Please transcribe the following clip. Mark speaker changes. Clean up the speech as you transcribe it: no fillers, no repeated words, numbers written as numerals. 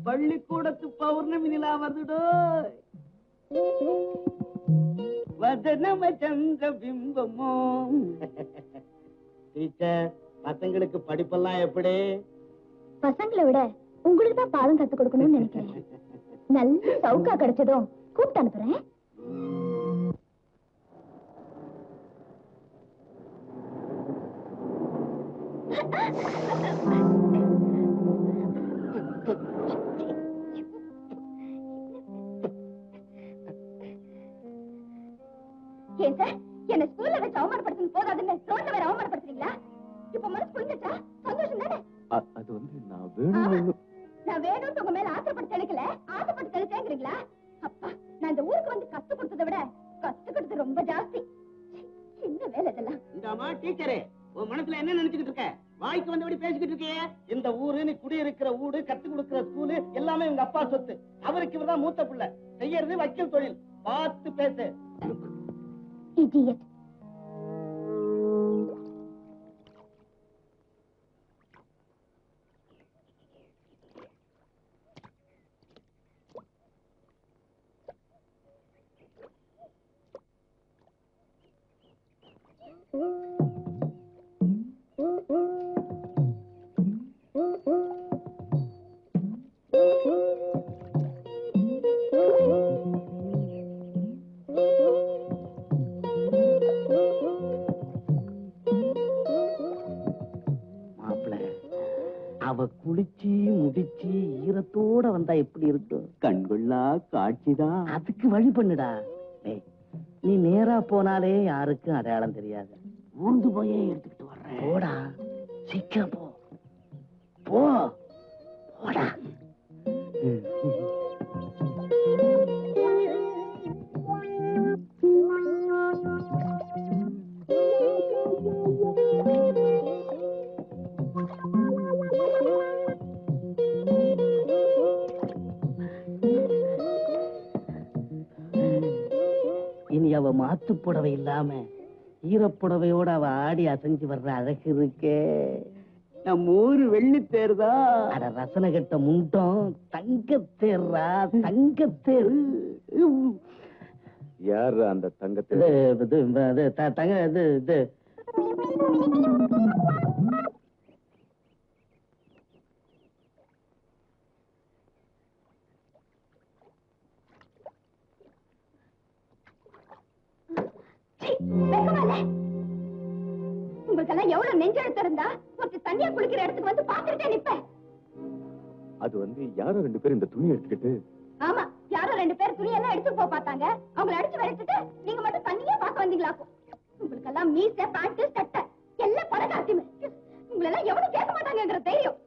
Speaker 1: பள்ளிக்கூடத்து பௌர்ணமி நிலா வந்துடோ. வதனம சந்திர பிம்பமோ. டீச்சர், பசங்களுக்கு படிப்பெல்லாம் எப்படி?
Speaker 2: பசங்களை விட உங்களுக்கு தான் பாடம் கத்து கொடுக்கணும்னு நினைக்கிறேன். நல்ல சவுக்கா கிடைச்சதும் கூப்பிட்டு அனுப்புறேன். ஏன் சார், என்ன ஸ்கூல்ல வச்சு அவமானப்படுத்துறது போதாதுன்னு ரோட்ல வேற அவமானப்படுத்துறீங்களா? இப்ப மனசு புரிஞ்சுச்சா? சந்தோஷம் தானே?
Speaker 3: அது வந்து நான்
Speaker 2: வேணும்னு உங்க மேல ஆசைப்பட்டு தெளிக்கல, ஆசைப்பட்டு தெளிச்சேங்கிறீங்களா? அப்பா, நான் இந்த ஊருக்கு வந்து கத்து கொடுத்ததை விட கத்துக்கிட்டது ரொம்ப ஜாஸ்தி. சின்ன வேலை இதெல்லாம்.
Speaker 1: இந்தாமா டீச்சரே, உன் மனசுல என்ன நினைச்சுக்கிட்டு இருக்க? வாய்க்கு வந்தபடி பேசிக்கிட்டு இருக்கியே. இந்த ஊரு, நீ குடியிருக்கிற ஊரு, கத்து கொடுக்கிற ஸ்கூலு எல்லாமே உங்க அப்பா சொத்து. அவருக்கு இவர்தான் மூத்த பிள்ளை. செய்யறது வக்கீல் தொழில். பார்த்து பேசு.
Speaker 2: இடியட்.
Speaker 1: அவ குளிச்சு முடிச்சு ஈரத்தோட வந்தா எப்படி இருக்கும்? கண்கொள்ளா காட்சிதான். அதுக்கு வழி பண்ணுடா. நீ நேரா போனாலே யாருக்கும் அடையாளம் தெரியாது. ஊர்ந்து போயே எடுத்துக்கிட்டு வர்றேன். போடா, சீக்கிரம் போ. போ, போடா. இனி அவ மாத்து புடவை இல்லாம ஈரப்புடவையோட அவ ஆடி அசைஞ்சு வர்ற அழகு இருக்கே. நம்ம ஊரு வெள்ளித்தேர்தான். அட ரசனை கட்ட முண்டம் தங்கத்தேர்ரா, தங்கத்தேர்.
Speaker 3: யாரு அந்த தங்கத்தேர்?
Speaker 1: தங்க இது
Speaker 2: உங்களுக்கெல்லாம் எவ்வளவு நெஞ்செழுத்து இருந்தா ஒருத்தர் தண்ணியா குளிக்கிற இடத்துக்கு வந்து பாத்துக்கிட்டே நிப்பேன்.
Speaker 3: அது வந்து யாரோ 2 பேர் இந்த துணி எடுத்துக்கிட்டு.
Speaker 2: ஆமா, யாரோ 2 பேர் துணியெல்லாம் எடுத்து போக பார்த்தாங்க. அவங்களை அடிச்சு விரட்டிட்டு நீங்க மட்டும் தண்ணியே பார்க்க வந்தீங்களாக்கும். உங்களுக்கெல்லாம் மீச, பேண்ட், சட்டை எல்லாம் பழகாத்திமே. உங்களெல்லாம் எவனும் கேட்க மாட்டாங்கிற தைரியம்